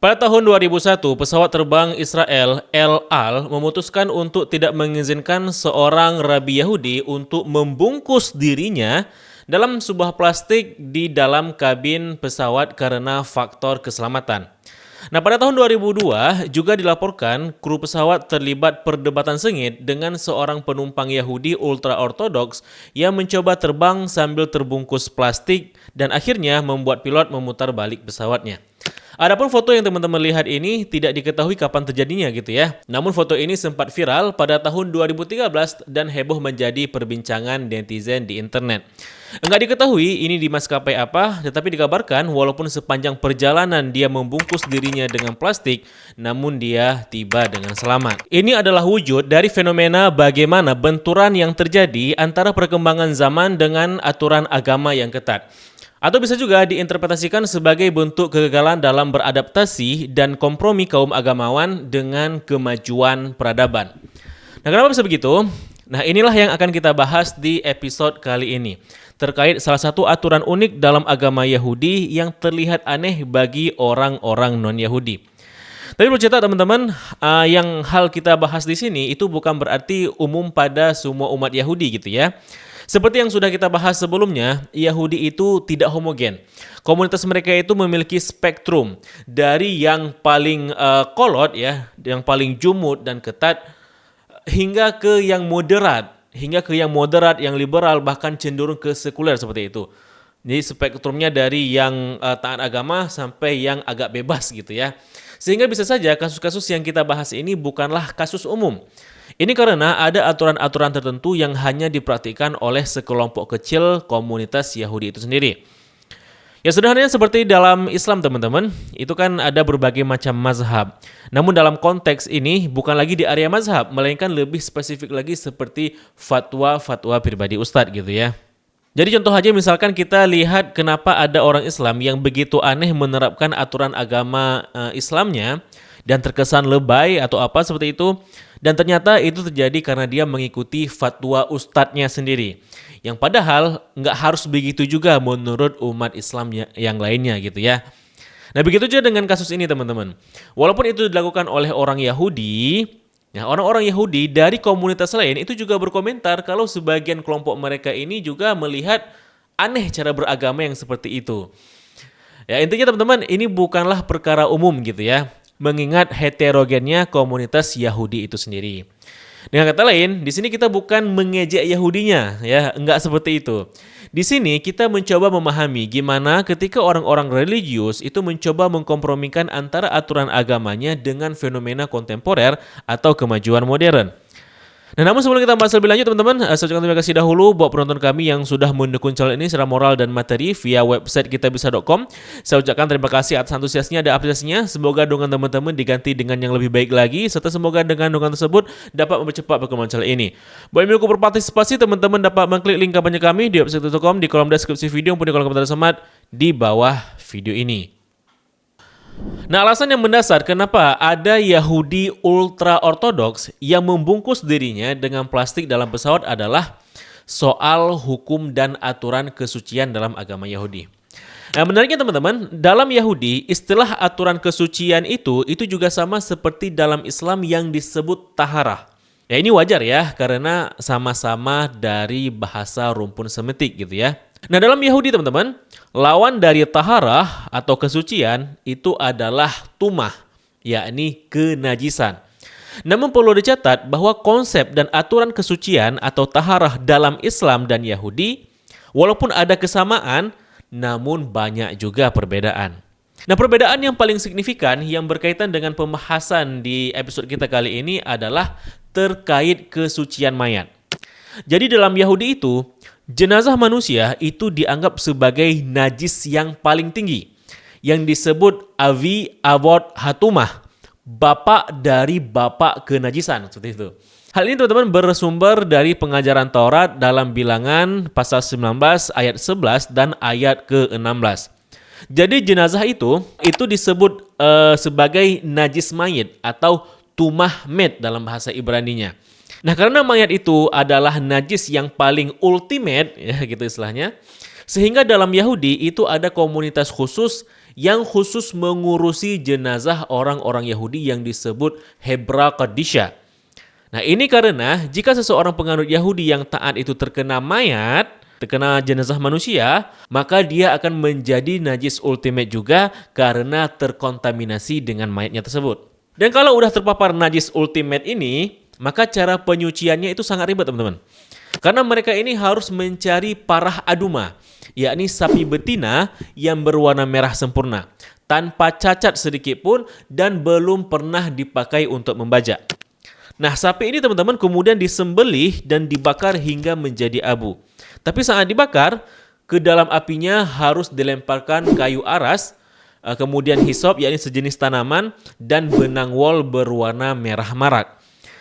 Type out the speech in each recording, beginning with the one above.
Pada tahun 2001, pesawat terbang Israel El Al memutuskan untuk tidak mengizinkan seorang rabi Yahudi untuk membungkus dirinya dalam sebuah plastik di dalam kabin pesawat karena faktor keselamatan. Nah, pada tahun 2002 juga dilaporkan kru pesawat terlibat perdebatan sengit dengan seorang penumpang Yahudi ultra-ortodoks yang mencoba terbang sambil terbungkus plastik dan akhirnya membuat pilot memutar balik pesawatnya. Adapun foto yang teman-teman lihat ini tidak diketahui kapan terjadinya gitu ya. Namun foto ini sempat viral pada tahun 2013 dan heboh menjadi perbincangan netizen di internet. Enggak diketahui ini di maskapai apa, tetapi dikabarkan walaupun sepanjang perjalanan dia membungkus dirinya dengan plastik, namun dia tiba dengan selamat. Ini adalah wujud dari fenomena bagaimana benturan yang terjadi antara perkembangan zaman dengan aturan agama yang ketat. Atau bisa juga diinterpretasikan sebagai bentuk kegagalan dalam beradaptasi dan kompromi kaum agamawan dengan kemajuan peradaban. Nah, kenapa bisa begitu? Nah, inilah yang akan kita bahas di episode kali ini. Terkait salah satu aturan unik dalam agama Yahudi yang terlihat aneh bagi orang-orang non-Yahudi. Tapi perlu catat teman-teman, yang hal kita bahas di sini itu bukan berarti umum pada semua umat Yahudi gitu ya. Seperti yang sudah kita bahas sebelumnya, Yahudi itu tidak homogen. Komunitas mereka itu memiliki spektrum dari yang paling kolot ya, yang paling jumud dan ketat hingga ke yang moderat, yang liberal bahkan cenderung ke sekuler seperti itu. Jadi spektrumnya dari yang taat agama sampai yang agak bebas gitu ya. Sehingga bisa saja kasus-kasus yang kita bahas ini bukanlah kasus umum. Ini karena ada aturan-aturan tertentu yang hanya dipraktikkan oleh sekelompok kecil komunitas Yahudi itu sendiri. Ya sederhananya seperti dalam Islam teman-teman, itu kan ada berbagai macam mazhab. Namun dalam konteks ini bukan lagi di area mazhab, melainkan lebih spesifik lagi seperti fatwa-fatwa pribadi ustadz gitu ya. Jadi contoh aja misalkan kita lihat kenapa ada orang Islam yang begitu aneh menerapkan aturan agama Islamnya dan terkesan lebay atau apa seperti itu. Dan ternyata itu terjadi karena dia mengikuti fatwa ustadznya sendiri. Yang padahal nggak harus begitu juga menurut umat Islam yang lainnya gitu ya. Nah begitu juga dengan kasus ini teman-teman. Walaupun itu dilakukan oleh orang Yahudi, nah orang-orang Yahudi dari komunitas lain itu juga berkomentar kalau sebagian kelompok mereka ini juga melihat aneh cara beragama yang seperti itu. Ya intinya teman-teman ini bukanlah perkara umum gitu ya. Mengingat heterogennya komunitas Yahudi itu sendiri. Dengan kata lain, di sini kita bukan mengejek Yahudinya, ya, enggak seperti itu. Di sini kita mencoba memahami gimana ketika orang-orang religius itu mencoba mengkompromikan antara aturan agamanya dengan fenomena kontemporer atau kemajuan modern. Nah, namun sebelum kita bahas lebih lanjut teman-teman, saya ucapkan terima kasih dahulu buat penonton kami yang sudah mendukung channel ini secara moral dan materi via website kitabisa.com. Saya ucapkan terima kasih atas antusiasnya dan apresiasinya. Semoga dukungan teman-teman diganti dengan yang lebih baik lagi, serta semoga dengan dukungan tersebut dapat mempercepat perkembangan channel ini. Buat yang mau berpartisipasi, teman-teman dapat mengklik link kampanye kami di website.com di kolom deskripsi video maupun di kolom komentar semat di bawah video ini. Nah, alasan yang mendasar kenapa ada Yahudi ultra-ortodoks yang membungkus dirinya dengan plastik dalam pesawat adalah soal hukum dan aturan kesucian dalam agama Yahudi. Nah, menariknya teman-teman, dalam Yahudi, istilah aturan kesucian itu juga sama seperti dalam Islam yang disebut taharah. Ya, ini wajar ya, karena sama-sama dari bahasa rumpun Semitik gitu ya. Nah, dalam Yahudi teman-teman, lawan dari taharah atau kesucian itu adalah tumah, yakni kenajisan. Namun perlu dicatat bahwa konsep dan aturan kesucian atau taharah dalam Islam dan Yahudi, walaupun ada kesamaan, namun banyak juga perbedaan. Nah, perbedaan yang paling signifikan yang berkaitan dengan pembahasan di episode kita kali ini adalah terkait kesucian mayat. Jadi dalam Yahudi itu, jenazah manusia itu dianggap sebagai najis yang paling tinggi, yang disebut Avi Avot Hatumah, bapak dari bapak kenajisan, seperti itu. Hal ini teman-teman bersumber dari pengajaran Taurat dalam Bilangan pasal 19 ayat 11 dan ayat ke-16. Jadi jenazah itu disebut sebagai najis mayit atau tumah met dalam bahasa Ibraninya. Nah, karena mayat itu adalah najis yang paling ultimate, ya gitu istilahnya, sehingga dalam Yahudi itu ada komunitas khusus yang khusus mengurusi jenazah orang-orang Yahudi yang disebut Hebra Qadisha. Nah, ini karena jika seseorang penganut Yahudi yang taat itu terkena mayat, terkena jenazah manusia, maka dia akan menjadi najis ultimate juga karena terkontaminasi dengan mayatnya tersebut. Dan kalau udah terpapar najis ultimate ini, maka cara penyuciannya itu sangat ribet, teman-teman. Karena mereka ini harus mencari parah aduma, yakni sapi betina yang berwarna merah sempurna, tanpa cacat sedikit pun dan belum pernah dipakai untuk membajak. Nah, sapi ini teman-teman kemudian disembelih dan dibakar hingga menjadi abu. Tapi saat dibakar, ke dalam apinya harus dilemparkan kayu aras, kemudian hisop, yakni sejenis tanaman, dan benang wol berwarna merah marak.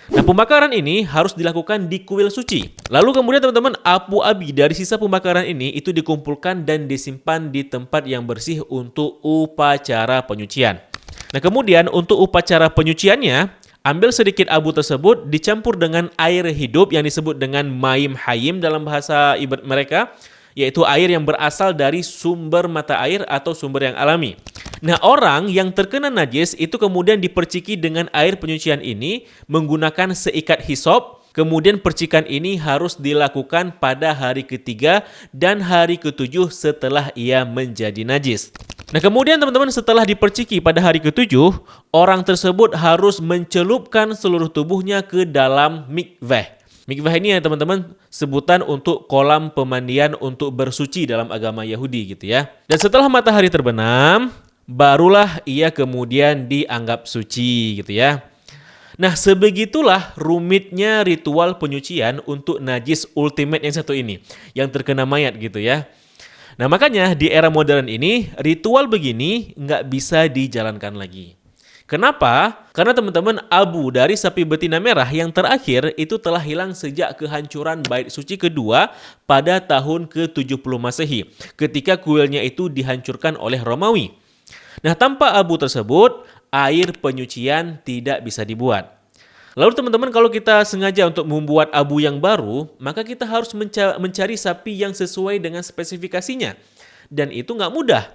Nah, pembakaran ini harus dilakukan di kuil suci. Lalu kemudian teman-teman, abu-abi dari sisa pembakaran ini itu dikumpulkan dan disimpan di tempat yang bersih untuk upacara penyucian. Nah, kemudian untuk upacara penyuciannya, ambil sedikit abu tersebut dicampur dengan air hidup yang disebut dengan maim hayim dalam bahasa ibadat mereka, yaitu air yang berasal dari sumber mata air atau sumber yang alami. Nah, orang yang terkena najis itu kemudian diperciki dengan air penyucian ini menggunakan seikat hisop. Kemudian percikan ini harus dilakukan pada hari ketiga dan hari ketujuh setelah ia menjadi najis. Nah, kemudian teman-teman, setelah diperciki pada hari ketujuh, orang tersebut harus mencelupkan seluruh tubuhnya ke dalam mikveh. Mikveh ini ya teman-teman sebutan untuk kolam pemandian untuk bersuci dalam agama Yahudi gitu ya. Dan setelah matahari terbenam, barulah ia kemudian dianggap suci gitu ya. Nah, sebegitulah rumitnya ritual penyucian untuk najis ultimate yang satu ini, yang terkena mayat gitu ya. Nah, makanya di era modern ini, ritual begini nggak bisa dijalankan lagi. Kenapa? Karena teman-teman, abu dari sapi betina merah yang terakhir itu telah hilang sejak kehancuran bait suci kedua pada tahun ke-70 Masehi, ketika kuilnya itu dihancurkan oleh Romawi. Nah, tanpa abu tersebut, air penyucian tidak bisa dibuat. Lalu teman-teman, kalau kita sengaja untuk membuat abu yang baru, maka kita harus mencari sapi yang sesuai dengan spesifikasinya. Dan itu nggak mudah.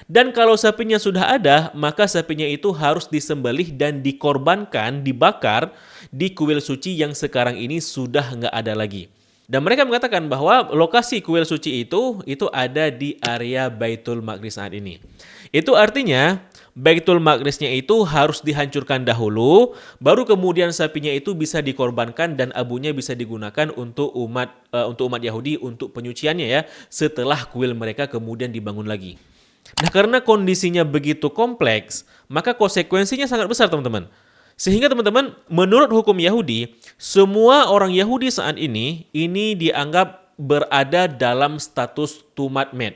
Dan kalau sapinya sudah ada, maka sapinya itu harus disembelih dan dikorbankan, dibakar di kuil suci yang sekarang ini sudah nggak ada lagi. Dan mereka mengatakan bahwa lokasi kuil suci itu ada di area Baitul Maqdis saat ini. Itu artinya Baitul Maqdisnya itu harus dihancurkan dahulu, baru kemudian sapinya itu bisa dikorbankan dan abunya bisa digunakan untuk umat Yahudi untuk penyuciannya ya, setelah kuil mereka kemudian dibangun lagi. Nah, karena kondisinya begitu kompleks, maka konsekuensinya sangat besar, teman-teman. Sehingga teman-teman, menurut hukum Yahudi, semua orang Yahudi saat ini dianggap berada dalam status tumat med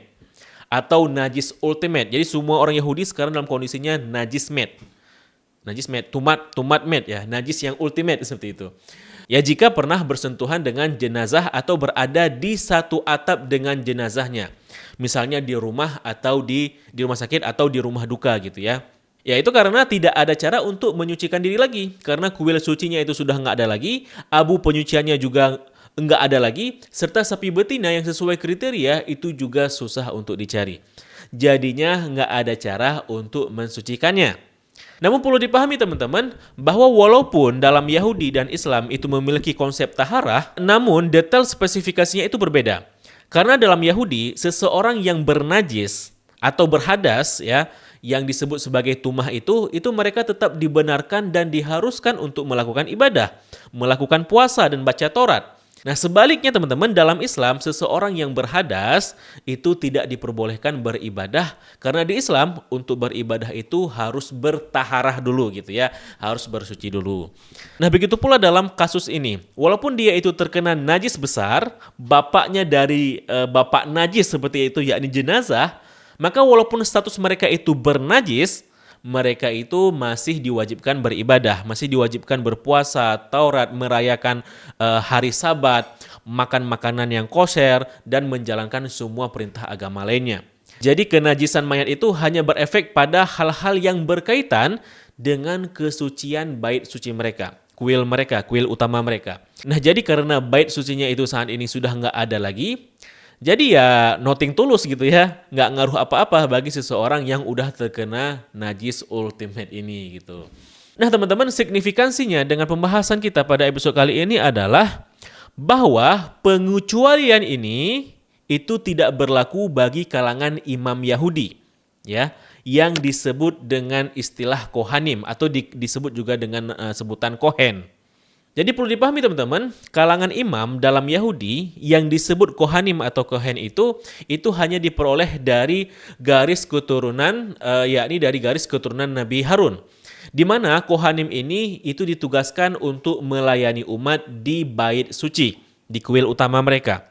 atau najis ultimate. Jadi semua orang Yahudi sekarang dalam kondisinya najis med. Najis med, tumat med ya, najis yang ultimate seperti itu. Ya, jika pernah bersentuhan dengan jenazah atau berada di satu atap dengan jenazahnya. Misalnya di rumah atau di rumah sakit atau di rumah duka gitu ya. Ya, itu karena tidak ada cara untuk menyucikan diri lagi. Karena kuil sucinya itu sudah nggak ada lagi, abu penyuciannya juga nggak ada lagi, serta sapi betina yang sesuai kriteria itu juga susah untuk dicari. Jadinya nggak ada cara untuk mensucikannya. Namun perlu dipahami teman-teman, bahwa walaupun dalam Yahudi dan Islam itu memiliki konsep taharah, namun detail spesifikasinya itu berbeda. Karena dalam Yahudi, seseorang yang bernajis atau berhadas ya, yang disebut sebagai tumah itu mereka tetap dibenarkan dan diharuskan untuk melakukan ibadah, melakukan puasa dan baca Taurat. Nah, sebaliknya teman-teman, dalam Islam seseorang yang berhadas itu tidak diperbolehkan beribadah, karena di Islam untuk beribadah itu harus bertaharah dulu gitu ya, harus bersuci dulu. Nah, begitu pula dalam kasus ini, walaupun dia itu terkena najis besar, bapaknya dari bapak najis seperti itu yakni jenazah, maka walaupun status mereka itu bernajis, mereka itu masih diwajibkan beribadah, masih diwajibkan berpuasa, Taurat, merayakan hari Sabat, makan makanan yang kosher, dan menjalankan semua perintah agama lainnya. Jadi kenajisan mayat itu hanya berefek pada hal-hal yang berkaitan dengan kesucian bait suci mereka, kuil utama mereka. Nah, jadi karena bait sucinya itu saat ini sudah nggak ada lagi, Jadi ya nothing tulus gitu ya, nggak ngaruh apa-apa bagi seseorang yang udah terkena najis ultimate ini gitu. Nah teman-teman, signifikansinya dengan pembahasan kita pada episode kali ini adalah bahwa pengecualian ini itu tidak berlaku bagi kalangan imam Yahudi, ya, yang disebut dengan istilah Kohanim atau disebut juga dengan sebutan Kohen. Jadi perlu dipahami teman-teman, kalangan imam dalam Yahudi yang disebut Kohanim atau Kohen itu hanya diperoleh dari garis keturunan, yakni dari garis keturunan Nabi Harun. Di mana Kohanim ini itu ditugaskan untuk melayani umat di bait suci, di kuil utama mereka.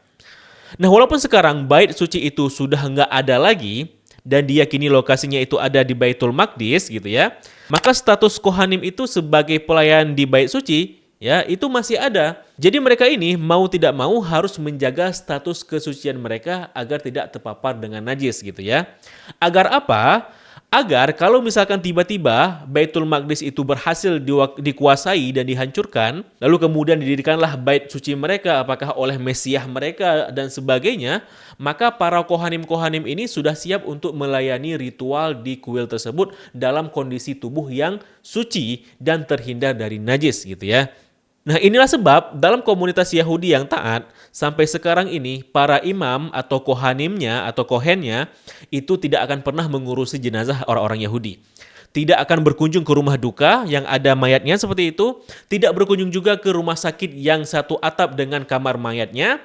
Nah walaupun sekarang bait suci itu sudah nggak ada lagi, dan diyakini lokasinya itu ada di Baitul Maqdis gitu ya, maka status Kohanim itu sebagai pelayan di bait suci ya itu masih ada. Jadi mereka ini mau tidak mau harus menjaga status kesucian mereka agar tidak terpapar dengan najis gitu ya. Agar apa? Agar kalau misalkan tiba-tiba Baitul Maqdis itu berhasil dikuasai dan dihancurkan, lalu kemudian didirikanlah bait suci mereka, apakah oleh Mesiah mereka dan sebagainya, maka para kohanim-kohanim ini sudah siap untuk melayani ritual di kuil tersebut dalam kondisi tubuh yang suci dan terhindar dari najis gitu ya. Nah inilah sebab dalam komunitas Yahudi yang taat, sampai sekarang ini para imam atau kohanimnya atau kohennya itu tidak akan pernah mengurusi jenazah orang-orang Yahudi. Tidak akan berkunjung ke rumah duka yang ada mayatnya seperti itu, tidak berkunjung juga ke rumah sakit yang satu atap dengan kamar mayatnya,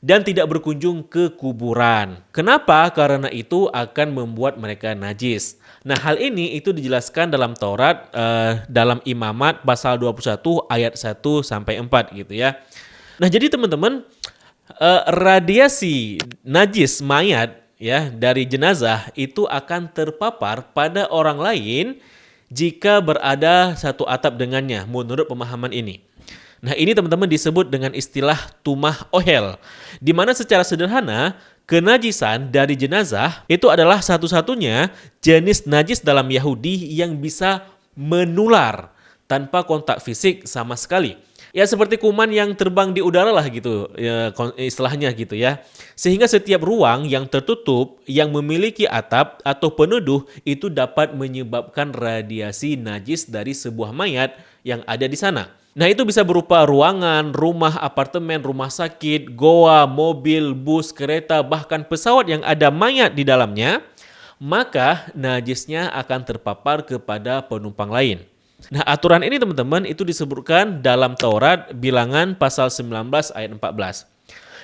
dan tidak berkunjung ke kuburan. Kenapa? Karena itu akan membuat mereka najis. Nah, hal ini itu dijelaskan dalam Taurat dalam Imamat pasal 21 ayat 1 sampai 4 gitu ya. Nah, jadi teman-teman, radiasi najis mayat ya dari jenazah itu akan terpapar pada orang lain jika berada satu atap dengannya menurut pemahaman ini. Nah ini teman-teman disebut dengan istilah tumah ohel, di mana secara sederhana kenajisan dari jenazah itu adalah satu-satunya jenis najis dalam Yahudi yang bisa menular tanpa kontak fisik sama sekali. Ya seperti kuman yang terbang di udara lah gitu ya, istilahnya gitu ya. Sehingga setiap ruang yang tertutup yang memiliki atap atau penuduh itu dapat menyebabkan radiasi najis dari sebuah mayat yang ada di sana. Nah itu bisa berupa ruangan, rumah, apartemen, rumah sakit, goa, mobil, bus, kereta, bahkan pesawat yang ada mayat di dalamnya, maka najisnya akan terpapar kepada penumpang lain. Nah aturan ini teman-teman itu disebutkan dalam Taurat Bilangan pasal 19 ayat 14.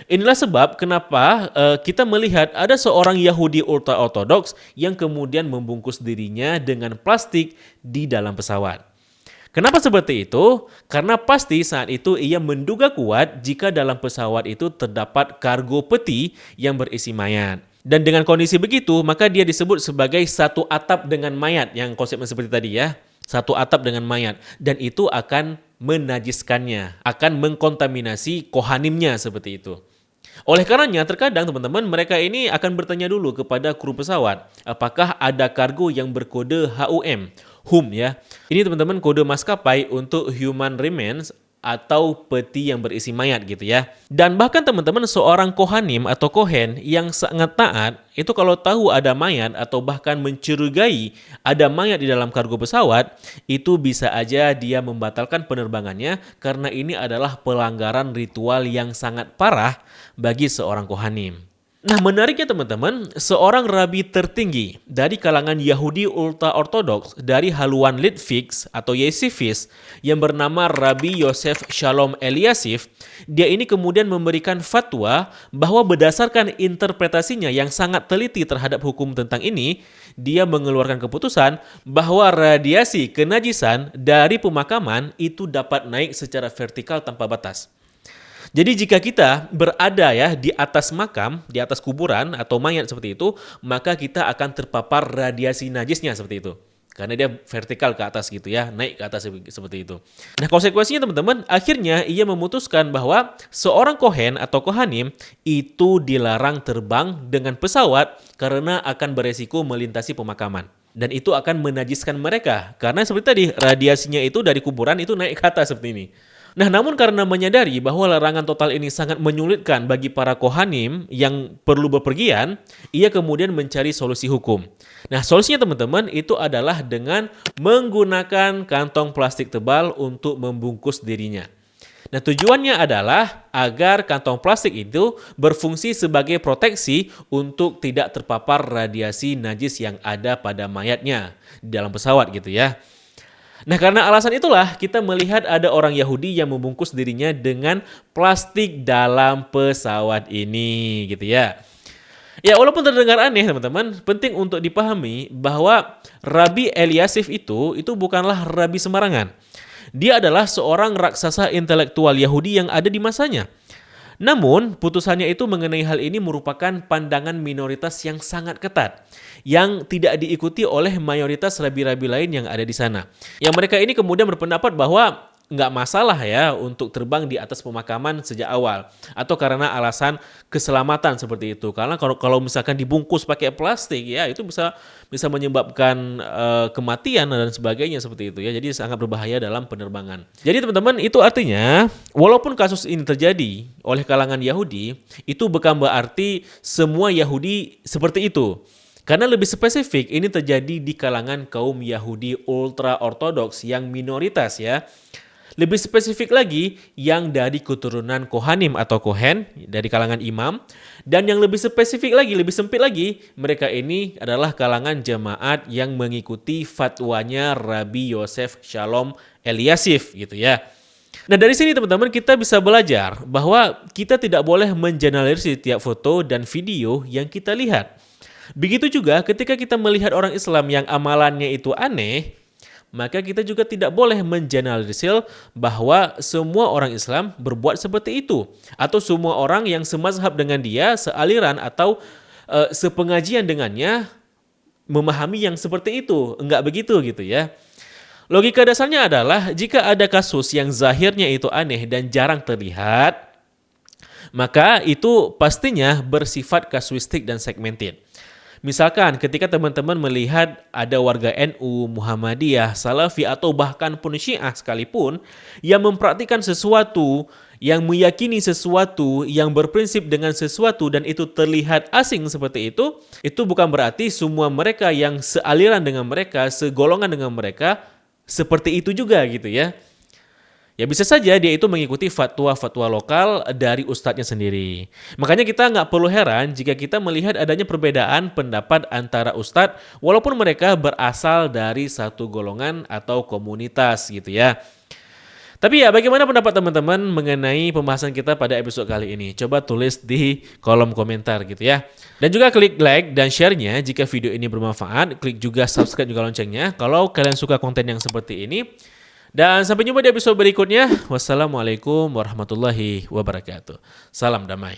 Inilah sebab kenapa kita melihat ada seorang Yahudi ultra-ortodoks yang kemudian membungkus dirinya dengan plastik di dalam pesawat. Kenapa seperti itu? Karena pasti saat itu ia menduga kuat jika dalam pesawat itu terdapat kargo peti yang berisi mayat. Dan dengan kondisi begitu, maka dia disebut sebagai satu atap dengan mayat, yang konsepnya seperti tadi ya. Satu atap dengan mayat. Dan itu akan menajiskannya, akan mengkontaminasi kohanimnya seperti itu. Oleh karenanya terkadang teman-teman mereka ini akan bertanya dulu kepada kru pesawat, apakah ada kargo yang berkode HUM ya. Ini teman-teman kode maskapai untuk human remains atau peti yang berisi mayat gitu ya. Dan bahkan teman-teman seorang kohanim atau kohen yang sangat taat itu kalau tahu ada mayat atau bahkan mencurigai ada mayat di dalam kargo pesawat, itu bisa aja dia membatalkan penerbangannya karena ini adalah pelanggaran ritual yang sangat parah bagi seorang kohanim. Nah menariknya teman-teman, seorang rabi tertinggi dari kalangan Yahudi ultra-ortodoks dari haluan Litvix atau Yesivis yang bernama Rabbi Yosef Shalom Eliasif, dia ini kemudian memberikan fatwa bahwa berdasarkan interpretasinya yang sangat teliti terhadap hukum tentang ini, dia mengeluarkan keputusan bahwa radiasi kenajisan dari pemakaman itu dapat naik secara vertikal tanpa batas. Jadi jika kita berada ya di atas makam, di atas kuburan atau mayat seperti itu, maka kita akan terpapar radiasi najisnya seperti itu. Karena dia vertikal ke atas gitu ya, naik ke atas seperti itu. Nah konsekuensinya teman-teman, akhirnya ia memutuskan bahwa seorang kohen atau kohanim itu dilarang terbang dengan pesawat karena akan beresiko melintasi pemakaman. Dan itu akan menajiskan mereka. Karena seperti tadi, radiasinya itu dari kuburan itu naik ke atas seperti ini. Nah, namun karena menyadari bahwa larangan total ini sangat menyulitkan bagi para kohanim yang perlu bepergian, ia kemudian mencari solusi hukum. Nah, solusinya teman-teman itu adalah dengan menggunakan kantong plastik tebal untuk membungkus dirinya. Nah, tujuannya adalah agar kantong plastik itu berfungsi sebagai proteksi untuk tidak terpapar radiasi najis yang ada pada mayatnya di dalam pesawat gitu ya. Nah, karena alasan itulah kita melihat ada orang Yahudi yang membungkus dirinya dengan plastik dalam pesawat ini gitu ya. Ya, walaupun terdengar aneh teman-teman, penting untuk dipahami bahwa Rabi Eliasif itu bukanlah rabi sembarangan. Dia adalah seorang raksasa intelektual Yahudi yang ada di masanya. Namun, putusannya itu mengenai hal ini merupakan pandangan minoritas yang sangat ketat, yang tidak diikuti oleh mayoritas rabi-rabi lain yang ada di sana. Yang mereka ini kemudian berpendapat bahwa nggak masalah ya untuk terbang di atas pemakaman sejak awal, atau karena alasan keselamatan seperti itu. Karena kalau misalkan dibungkus pakai plastik ya itu bisa menyebabkan kematian dan sebagainya seperti itu ya. Jadi sangat berbahaya dalam penerbangan. Jadi teman-teman, itu artinya walaupun kasus ini terjadi oleh kalangan Yahudi, itu bukan berarti semua Yahudi seperti itu. Karena lebih spesifik ini terjadi di kalangan kaum Yahudi ultra ortodoks yang minoritas ya. Lebih spesifik lagi yang dari keturunan Kohanim atau Kohen dari kalangan imam, dan yang lebih spesifik lagi, lebih sempit lagi, mereka ini adalah kalangan jemaat yang mengikuti fatwanya Rabbi Yosef Shalom Eliasif gitu ya. Nah, dari sini teman-teman kita bisa belajar bahwa kita tidak boleh mengeneralisir setiap foto dan video yang kita lihat. Begitu juga ketika kita melihat orang Islam yang amalannya itu aneh, maka kita juga tidak boleh mengeneralisir bahwa semua orang Islam berbuat seperti itu. Atau semua orang yang semazhab dengan dia, sealiran atau sepengajian dengannya memahami yang seperti itu. Enggak begitu gitu ya. Logika dasarnya adalah jika ada kasus yang zahirnya itu aneh dan jarang terlihat, maka itu pastinya bersifat kasuistik dan segmented. Misalkan ketika teman-teman melihat ada warga NU, Muhammadiyah, Salafi atau bahkan pun Syiah sekalipun yang mempraktikkan sesuatu, yang meyakini sesuatu, yang berprinsip dengan sesuatu dan itu terlihat asing seperti itu bukan berarti semua mereka yang sealiran dengan mereka, segolongan dengan mereka seperti itu juga gitu ya. Ya bisa saja dia itu mengikuti fatwa-fatwa lokal dari ustadznya sendiri. Makanya kita nggak perlu heran jika kita melihat adanya perbedaan pendapat antara ustadz walaupun mereka berasal dari satu golongan atau komunitas gitu ya. Tapi ya bagaimana pendapat teman-teman mengenai pembahasan kita pada episode kali ini? Coba tulis di kolom komentar gitu ya. Dan juga klik like dan share-nya jika video ini bermanfaat. Klik juga subscribe juga loncengnya kalau kalian suka konten yang seperti ini. Dan sampai jumpa di episode berikutnya. Wassalamualaikum warahmatullahi wabarakatuh. Salam damai.